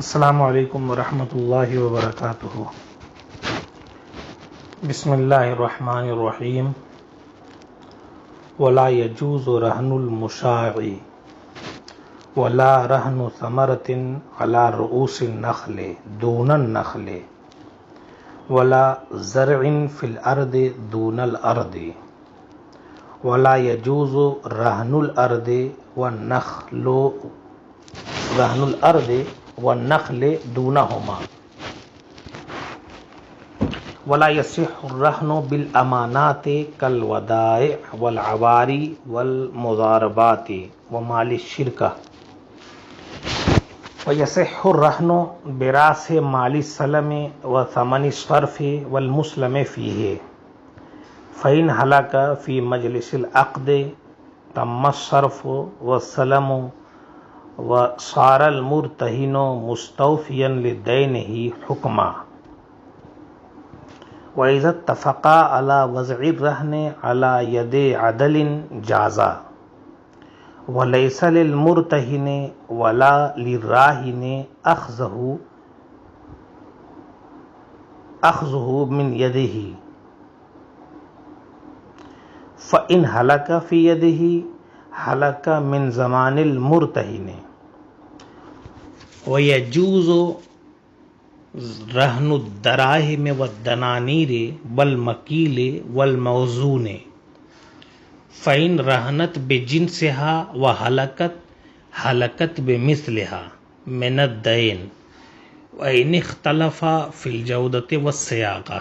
السلام علیکم ورحمۃ اللہ وبرکاتہ۔ بسم اللہ الرحمن الرحیم۔ ولا يجوز رهن المشاع ولا رهن ثمرة على رؤوس النخل دون النخل ولا زرع في الأرض دون الأرض ولا يجوز رهن الأرض والنخل دونهما ولا يصح الرهن بالأمانات كالودائع والعواري والمضاربات ومال الشركة ويصح الرهن براس مال السلم وثمن الصرف والمسلم فيه فإن هلك في مجلس العقد تم الصرف والسلم وصار المرتهن مستوفيا لدينه حكما وإذا اتفقا على وضع الرهن على يد عدل جازا وليس للمرتهن ولا للراهن أخذه من يده فإن هلك في يده هلك من زمان المرتهن ويجوز رهن الدراهم والدنانير والمكيل والموزون فإن رهنت بجنسها وهلكت بمثلها من الدين وإن اختلف في الجودة والصياغة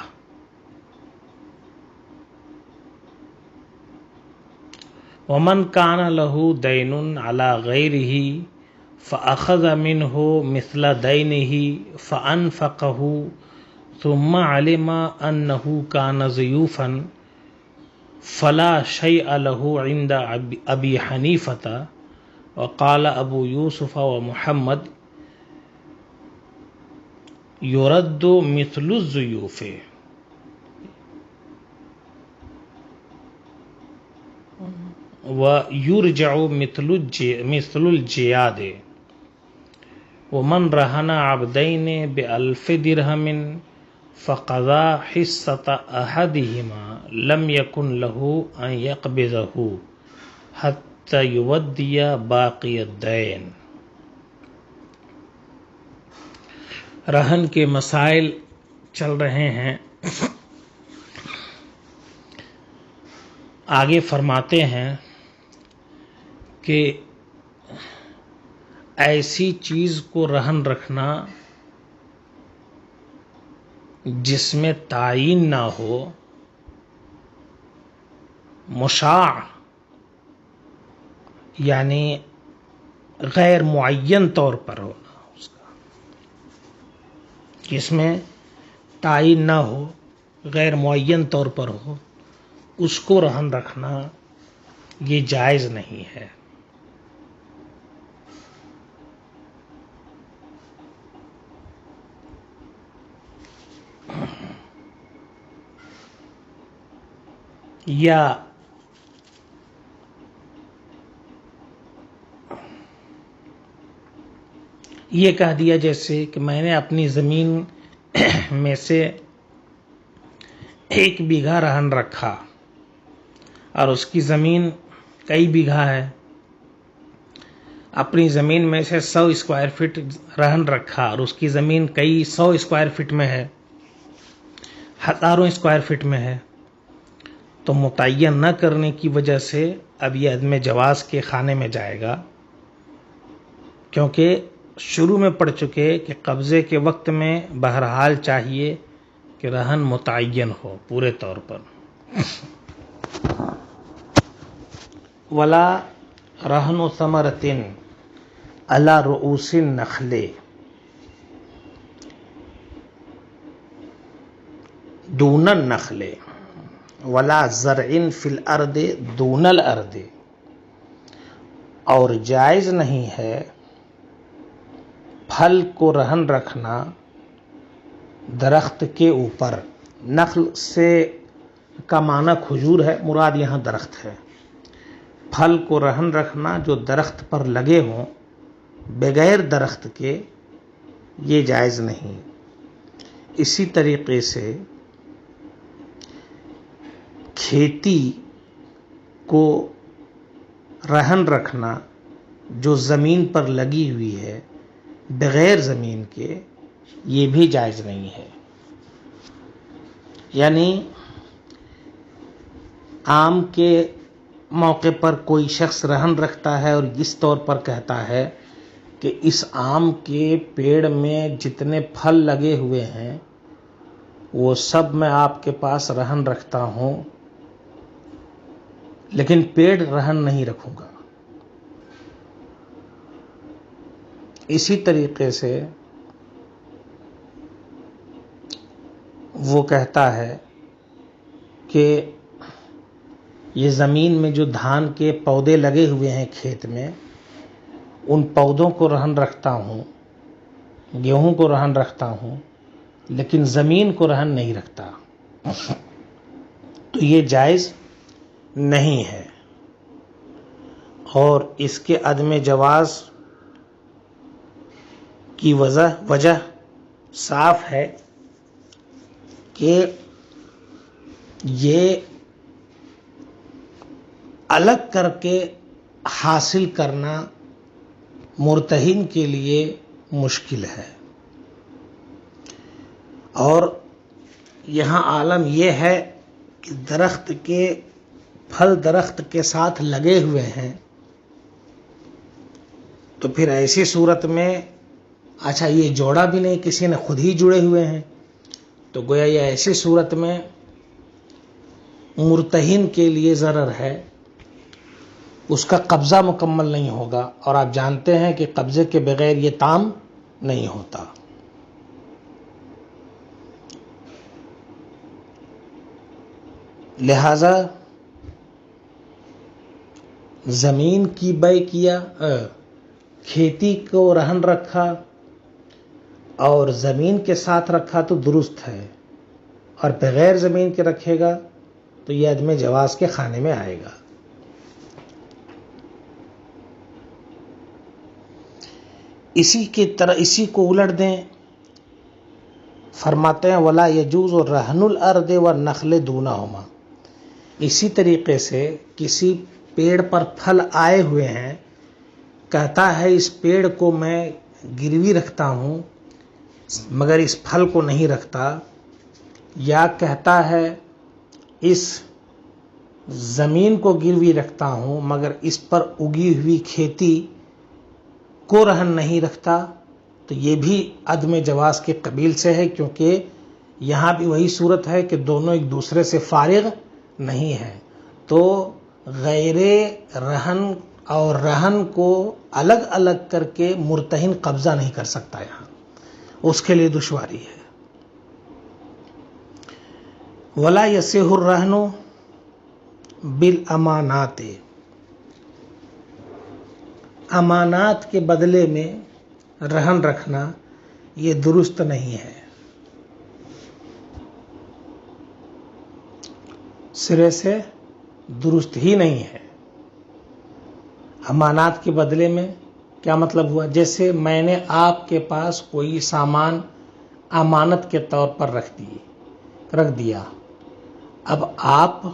ومن كان له دين على غيره فأخذ منه مثل دينه فأنفقه ثم علم أنه كان ضيوفا فلا شيء له عند أبي حنيفة وقال أبو يوسف ومحمد يرد مثل الضيوف ويرجع مثل الجياد ومن رهن عبدين ب1000 درهم فقضى حصة أحدهما لم يكن له أن يقبضه حتى يودي باقي الدين۔ رہن کے مسائل چل رہے ہیں۔ آگے فرماتے ہیں کہ ایسی چیز کو رہن رکھنا جس میں تعین نہ ہو، مشاع یعنی غیر معین طور پر ہونا، اس کا جس میں تعین نہ ہو، غیر معین طور پر ہو، اس کو رہن رکھنا یہ جائز نہیں ہے۔ یا یہ کہہ دیا جیسے کہ میں نے اپنی زمین میں سے 1 بیگھا رہن رکھا اور اس کی زمین کئی بیگھا ہے، اپنی زمین میں سے 100 اسکوائر فٹ رہن رکھا اور اس کی زمین کئی 100 اسکوائر فٹ میں ہے، ہزاروں اسکوائر فٹ میں ہے، تو متعین نہ کرنے کی وجہ سے اب یہ عدم جواز کے خانے میں جائے گا، کیونکہ شروع میں پڑھ چکے کہ قبضے کے وقت میں بہرحال چاہیے کہ رہن متعین ہو پورے طور پر۔ ولا رہن ثمرۃ علی رؤوس النخل دون النخل ولا زرع فی الارض دون الارض، اور جائز نہیں ہے پھل کو رہن رکھنا درخت کے اوپر۔ نخل سے کا معنی کھجور ہے، مراد یہاں درخت ہے۔ پھل کو رہن رکھنا جو درخت پر لگے ہوں بغیر درخت کے یہ جائز نہیں۔ اسی طریقے سے کھیتی کو رہن رکھنا جو زمین پر لگی ہوئی ہے بغیر زمین کے، یہ بھی جائز نہیں ہے۔ یعنی آم کے موقع پر کوئی شخص رہن رکھتا ہے اور اس طور پر کہتا ہے کہ اس آم کے پیڑ میں جتنے پھل لگے ہوئے ہیں وہ سب میں آپ کے پاس رہن رکھتا ہوں، لیکن پیڑ رہن نہیں رکھوں گا۔ اسی طریقے سے وہ کہتا ہے کہ یہ زمین میں جو دھان کے پودے لگے ہوئے ہیں کھیت میں، ان پودوں کو رہن رکھتا ہوں، گیہوں کو رہن رکھتا ہوں، لیکن زمین کو رہن نہیں رکھتا، تو یہ جائز نہیں ہے۔ اور اس کے عدم جواز کی وجہ صاف ہے کہ یہ الگ کر کے حاصل کرنا مرتہن کے لیے مشکل ہے۔ اور یہاں عالم یہ ہے کہ درخت کے پھل درخت کے ساتھ لگے ہوئے ہیں، تو پھر ایسی صورت میں اچھا یہ جوڑا بھی نہیں، کسی نے خود ہی جڑے ہوئے ہیں، تو گویا یہ ایسی صورت میں مرتہن کے لیے ضرر ہے، اس کا قبضہ مکمل نہیں ہوگا، اور آپ جانتے ہیں کہ قبضے کے بغیر یہ تام نہیں ہوتا۔ لہذا زمین کی بے کیا، کھیتی کو رہن رکھا اور زمین کے ساتھ رکھا تو درست ہے، اور بغیر زمین کے رکھے گا تو یہ عدم جواز کے خانے میں آئے گا۔ اسی کو الٹ دیں، فرماتے ہیں وَلَا يَجُوزُ رَهْنُ الْأَرْضِ وَالنَّخْلِ دُونَهُمَا۔ اسی طریقے سے کسی پیڑ پر پھل آئے ہوئے ہیں، کہتا ہے اس پیڑ کو میں گروی رکھتا ہوں مگر اس پھل کو نہیں رکھتا، یا کہتا ہے اس زمین کو گروی رکھتا ہوں مگر اس پر اگی ہوئی کھیتی کو رہن نہیں رکھتا، تو یہ بھی عدم جواز کے قبیل سے ہے، کیونکہ یہاں بھی وہی صورت ہے کہ دونوں ایک دوسرے سے فارغ نہیں ہیں، تو غیر رہن اور رہن کو الگ الگ کر کے مرتہن قبضہ نہیں کر سکتا، یہاں اس کے لیے دشواری ہے۔ وَلَا يَصِحُ الرَّهْنُ بِالْأَمَانَاتِ، امانات کے بدلے میں رہن رکھنا یہ درست نہیں ہے، سرے سے درست ہی نہیں ہے۔ امانات کے بدلے میں کیا مطلب ہوا؟ جیسے میں نے آپ کے پاس کوئی سامان امانت کے طور پر رکھ دیا، اب آپ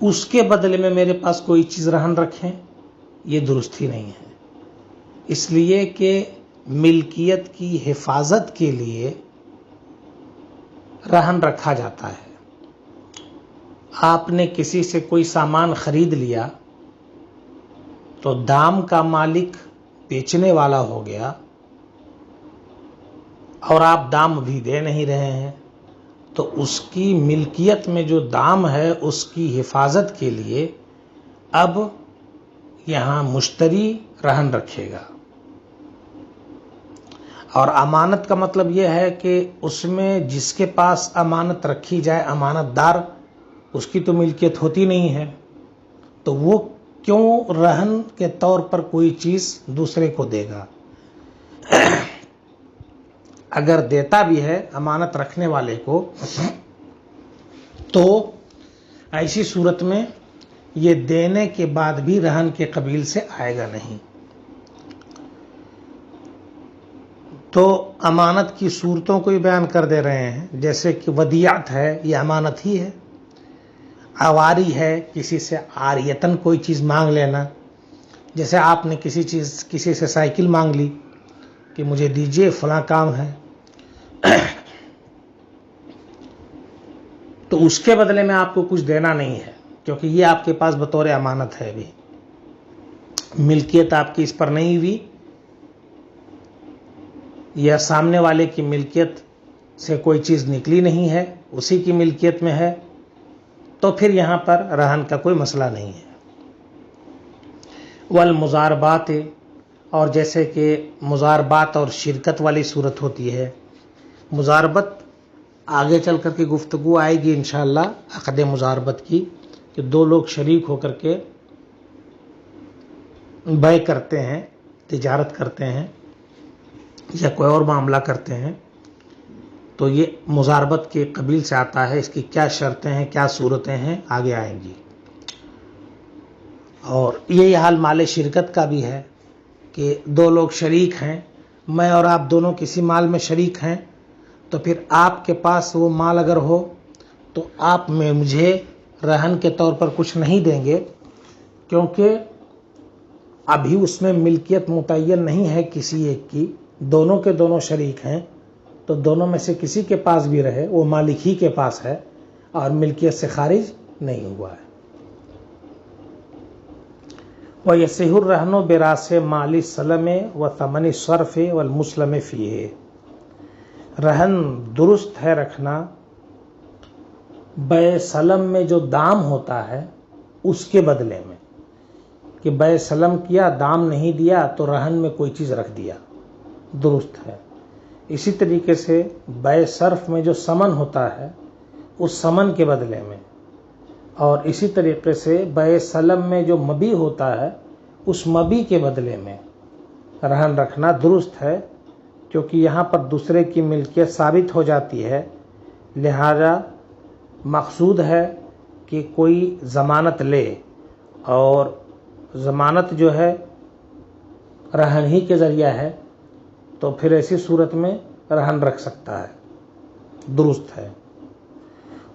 اس کے بدلے میں میرے پاس کوئی چیز رہن رکھیں، یہ درست ہی نہیں ہے، اس لیے کہ ملکیت کی حفاظت کے لیے رہن رکھا جاتا ہے۔ آپ نے کسی سے کوئی سامان خرید لیا تو دام کا مالک بیچنے والا ہو گیا، اور آپ دام بھی دے نہیں رہے ہیں، تو اس کی ملکیت میں جو دام ہے اس کی حفاظت کے لیے اب یہاں مشتری رہن رکھے گا۔ اور امانت کا مطلب یہ ہے کہ اس میں جس کے پاس امانت رکھی جائے، امانت دار، اس کی تو ملکیت ہوتی نہیں ہے، تو وہ کیوں رہن کے طور پر کوئی چیز دوسرے کو دے گا؟ اگر دیتا بھی ہے امانت رکھنے والے کو، تو ایسی صورت میں یہ دینے کے بعد بھی رہن کے قبیل سے آئے گا نہیں۔ تو امانت کی صورتوں کو ہی بیان کر دے رہے ہیں، جیسے کہ ودیعت ہے، یہ امانت ہی ہے. عواری ہے، کسی سے عاریتن کوئی چیز مانگ لینا، جیسے آپ نے کسی سے سائیکل مانگ لی کہ مجھے دیجئے فلاں کام ہے، تو اس کے بدلے میں آپ کو کچھ دینا نہیں ہے، کیونکہ یہ آپ کے پاس بطور امانت ہے. ابھی ملکیت آپ کی اس پر نہیں ہوئی، یا سامنے والے کی ملکیت سے کوئی چیز نکلی نہیں ہے، اسی کی ملکیت میں ہے، تو پھر یہاں پر رہن کا کوئی مسئلہ نہیں ہے. والمضاربات، اور جیسے کہ مضاربات اور شرکت والی صورت ہوتی ہے. مضاربت آگے چل کر کے گفتگو آئے گی انشاءاللہ عقد مضاربت کی، کہ دو لوگ شریک ہو کر کے بیع کرتے ہیں، تجارت کرتے ہیں یا کوئی اور معاملہ کرتے ہیں، تو یہ مضاربت کے قبیل سے آتا ہے. اس کی کیا شرطیں ہیں، کیا صورتیں ہیں، آگے آئیں گی. اور یہی حال مال شرکت کا بھی ہے کہ دو لوگ شریک ہیں، میں اور آپ دونوں کسی مال میں شریک ہیں، تو پھر آپ کے پاس وہ مال اگر ہو تو آپ میں مجھے رہن کے طور پر کچھ نہیں دیں گے، کیونکہ ابھی اس میں ملکیت متعین نہیں ہے کسی ایک کی، دونوں کے دونوں شریک ہیں، تو دونوں میں سے کسی کے پاس بھی رہے وہ مالک ہی کے پاس ہے اور ملکیت سے خارج نہیں ہوا ہے. وَيَصِحُ الرَّهْنُ بِرَأْسِ مَالِ السَّلَمِ وَثَمَنِ الصَّرْفِ وَالْمُسْلَمِ فِيهِ. رہن درست ہے رکھنا بیع سلم میں جو دام ہوتا ہے اس کے بدلے میں، کہ بیع سلم کیا، دام نہیں دیا تو رہن میں کوئی چیز رکھ دیا، درست ہے. اسی طریقے سے بیع صرف میں جو ثمن ہوتا ہے اس ثمن کے بدلے میں، اور اسی طریقے سے بیع سلم میں جو مبیع ہوتا ہے اس مبیع کے بدلے میں رہن رکھنا درست ہے، کیونکہ یہاں پر دوسرے کی ملکیت ثابت ہو جاتی ہے. لہذا مقصود ہے کہ کوئی ضمانت لے، اور ضمانت جو ہے رہن ہی کے ذریعہ ہے، تو پھر ایسی صورت میں رہن رکھ سکتا ہے، درست ہے.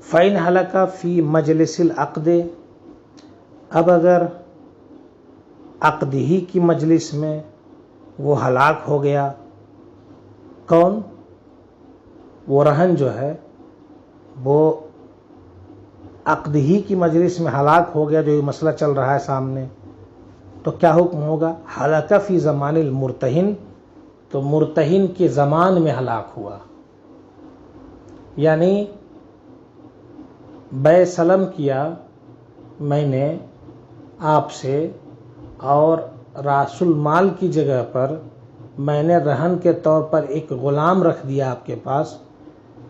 فَإِنْ هَلَكَ فِي مَجْلِسِ الْعَقْدِ. اب اگر عقد ہی کی مجلس میں وہ ہلاک ہو گیا، کون؟ وہ رہن جو ہے وہ عقد ہی کی مجلس میں ہلاک ہو گیا، جو یہ مسئلہ چل رہا ہے سامنے، تو کیا حکم ہوگا؟ ہلاک فی زمان المرتہن، تو مرتہن کے زمان میں ہلاک ہوا، یعنی بیع سلم کیا میں نے آپ سے، اور راس المال کی جگہ پر میں نے رہن کے طور پر ایک غلام رکھ دیا آپ کے پاس،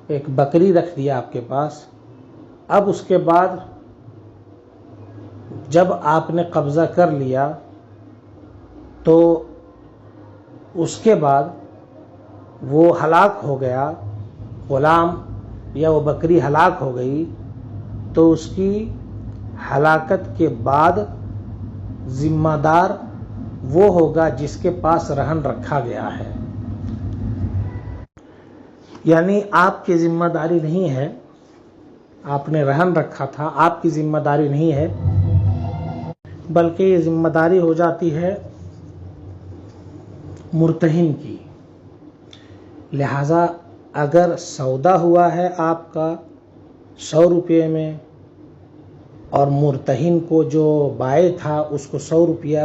ایک بکری رکھ دیا آپ کے پاس. اب اس کے بعد جب آپ نے قبضہ کر لیا تو اس کے بعد وہ ہلاک ہو گیا، غلام یا وہ بکری ہلاک ہو گئی، تو اس کی ہلاکت کے بعد ذمہ دار وہ ہوگا جس کے پاس رہن رکھا گیا ہے. یعنی آپ کی ذمہ داری نہیں ہے، آپ نے رہن رکھا تھا، آپ کی ذمہ داری نہیں ہے، بلکہ یہ ذمہ داری ہو جاتی ہے مرتہن کی. لہذا اگر سودا ہوا ہے آپ کا 100 روپے میں، اور مرتہن کو جو بائع تھا اس کو 100 روپیہ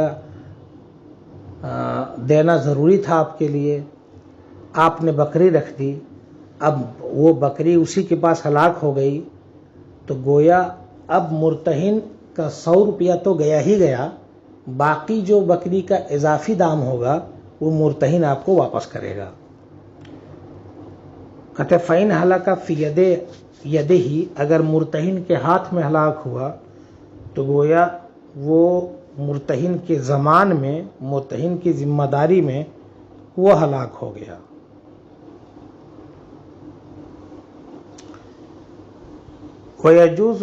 دینا ضروری تھا آپ کے لیے، آپ نے بکری رکھ دی، اب وہ بکری اسی کے پاس ہلاک ہو گئی، تو گویا اب مرتہن کا 100 روپیہ تو گیا ہی گیا، باقی جو بکری کا اضافی دام ہوگا وہ مرتہن آپ کو واپس کرے گا. کہتے فَإِنْ هَلَكَ فِي يَدِهِ، اگر مرتہن کے ہاتھ میں ہلاک ہوا تو گویا وہ مرتہن کے زمان میں، مرتہن کی ذمہ داری میں وہ ہلاک ہو گیا. وَيَجُوزُ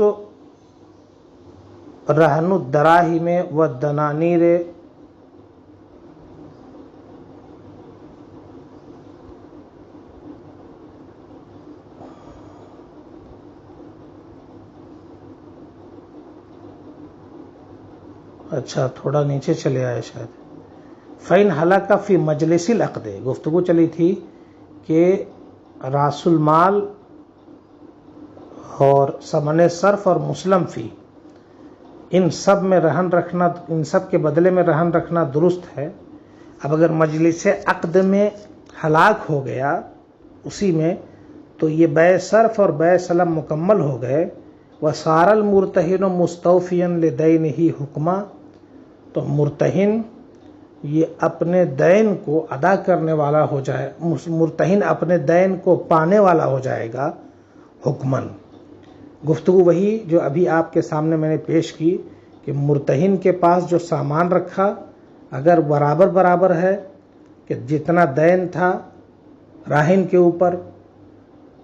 رَهْنُ الدَّرَاهِمِ وَالدَّنَانِيرِ. اچھا تھوڑا نیچے چلے آئے شاید. فَإِنْ هَلَكَ فِي مَجْلِسِ الْعَقْدِ، گفتگو چلی تھی کہ راس المال اور ثمن صرف اور مسلم فی، ان سب میں رہن رکھنا، ان سب کے بدلے میں رہن رکھنا درست ہے. اب اگر مجلس عقد میں ہلاک ہو گیا اسی میں، تو یہ بے صرف اور بے سلم مکمل ہو گئے. وَصَارَ الْمُرْتَهِنُ مُسْتَوْفِيًا لِدَيْنِهِ حُکْمًا، تو مرتہن یہ اپنے دین کو ادا کرنے والا ہو جائے، مرتہن اپنے دین کو پانے والا ہو جائے گا حکمن. گفتگو وہی جو ابھی آپ کے سامنے میں نے پیش کی کہ مرتہن کے پاس جو سامان رکھا اگر برابر برابر ہے کہ جتنا دین تھا راہن کے اوپر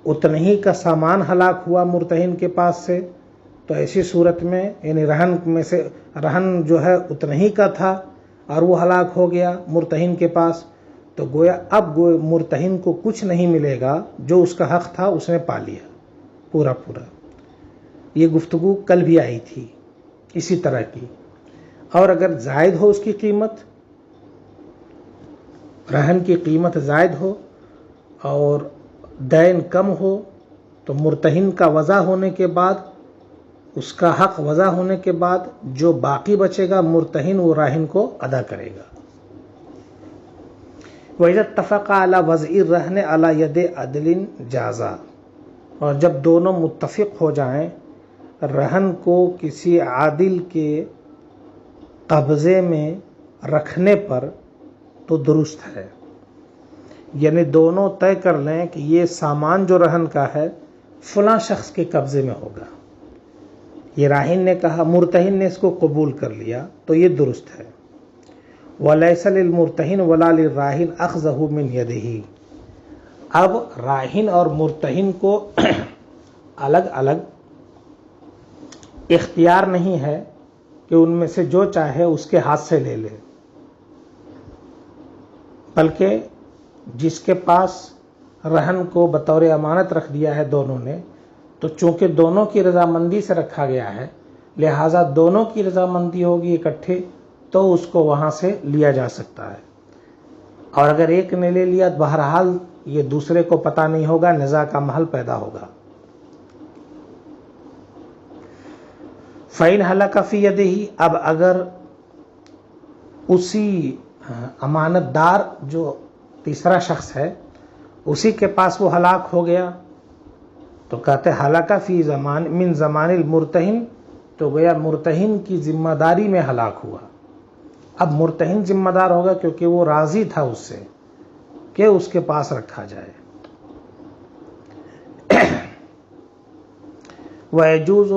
اتنا ہی کا سامان ہلاک ہوا مرتہن کے پاس سے، تو ایسی صورت میں یعنی رہن میں سے رہن جو ہے اتنا ہی کا تھا اور وہ ہلاک ہو گیا مرتہن کے پاس، تو گویا اب مرتہن کو کچھ نہیں ملے گا، جو اس کا حق تھا اس نے پا لیا پورا پورا. یہ گفتگو کل بھی آئی تھی اسی طرح کی. اور اگر زائد ہو اس کی قیمت، رہن کی قیمت زائد ہو اور دین کم ہو، تو مرتہن کا وضع ہونے کے بعد، اس کا حق وضع ہونے کے بعد جو باقی بچے گا مرتہن وہ راہن کو ادا کرے گا. وَإِذَا اتَّفَقَا عَلَى وَضْعِ الرَّهْنِ عَلَى يَدِ عَدْلٍ جَازَ، اور جب دونوں متفق ہو جائیں رہن کو کسی عادل کے قبضے میں رکھنے پر تو درست ہے. یعنی دونوں طے کر لیں کہ یہ سامان جو رہن کا ہے فلاں شخص کے قبضے میں ہوگا، یہ راہن نے کہا، مرتہن نے اس کو قبول کر لیا، تو یہ درست ہے. وَلَيْسَ لِلْمُرْتَهِنِ وَلَا لِلرَّاهِنِ أَخْذُهُ مِنْ يَدِهِ، اب راہن اور مرتہن کو الگ الگ اختیار نہیں ہے کہ ان میں سے جو چاہے اس کے ہاتھ سے لے لے، بلکہ جس کے پاس رہن کو بطور امانت رکھ دیا ہے دونوں نے، تو چونکہ دونوں کی رضامندی سے رکھا گیا ہے لہٰذا دونوں کی رضامندی ہوگی اکٹھے تو اس کو وہاں سے لیا جا سکتا ہے. اور اگر ایک نے لے لیا بہرحال یہ دوسرے کو پتہ نہیں ہوگا، نزاع کا محل پیدا ہوگا. فَإِنْ هَلَكَ فِي يَدِهِ، اب اگر اسی امانت دار جو تیسرا شخص ہے اسی کے پاس وہ ہلاک ہو گیا، تو کہتے ہلاکہ فی زمان من زمان المرتہن، تو گویا مرتہن کی ذمہ داری میں ہلاک ہوا. اب مرتہن ذمہ دار ہوگا کیونکہ وہ راضی تھا اس سے کہ اس کے پاس رکھا جائے. وَيَجُوزُ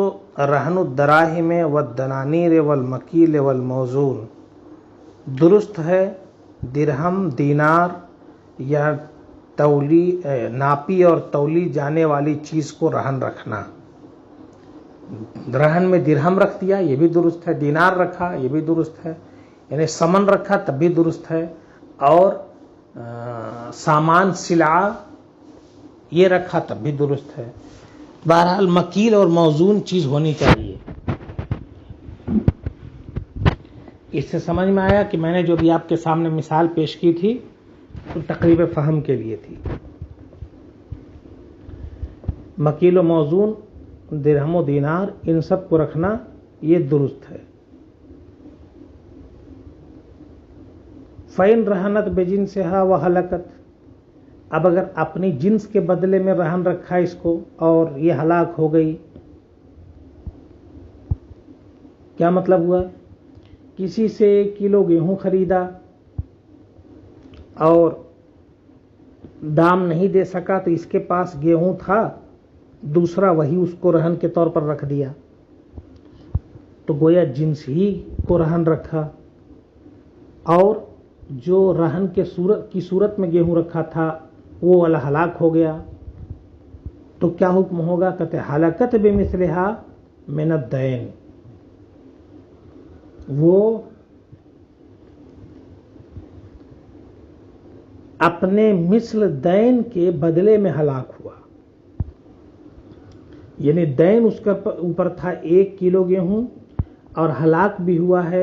رَهْنُ الدَّرَاهِمِ وَالدَّنَانِيرِ وَالْمَكِيلِ وَالْمَوْزُونِ، درست ہے درہم، دینار یا ناپی اور تولی جانے والی چیز کو رہن رکھنا. رہن میں درہم رکھ دیا یہ بھی درست ہے، دینار رکھا یہ بھی درست ہے، یعنی سمن رکھا تب بھی درست ہے، اور سامان سلعہ یہ رکھا تب بھی درست ہے. بہرحال مکیل اور موزون چیز ہونی چاہیے. اس سے سمجھ میں آیا کہ میں نے جو بھی آپ کے سامنے مثال پیش کی تھی تو تقریب فہم کے لیے تھی. مکیل و موزون، درہم و دینار، ان سب کو رکھنا یہ درست ہے. فَإِنْ رَهَنَتْ بِجِنْسِهَا وَهَلَكَتْ، اب اگر اپنی جنس کے بدلے میں رہن رکھا اس کو اور یہ ہلاک ہو گئی، کیا مطلب ہوا؟ کسی سے 1 کلو گیہوں خریدا اور دام نہیں دے سکا تو اس کے پاس گیہوں تھا دوسرا، وہی اس کو رہن کے طور پر رکھ دیا، تو گویا جنس ہی کو رہن رکھا. اور جو رہن کی صورت میں گیہوں رکھا تھا وہ والا ہلاک ہو گیا، تو کیا حکم ہوگا؟ کہتے ہلاکت بمثلها من الدین، وہ اپنے مثل دین کے بدلے میں ہلاک ہوا. یعنی دین اس کے اوپر تھا 1 کلو گیہوں اور ہلاک بھی ہوا ہے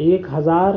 1000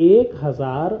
1000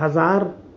1000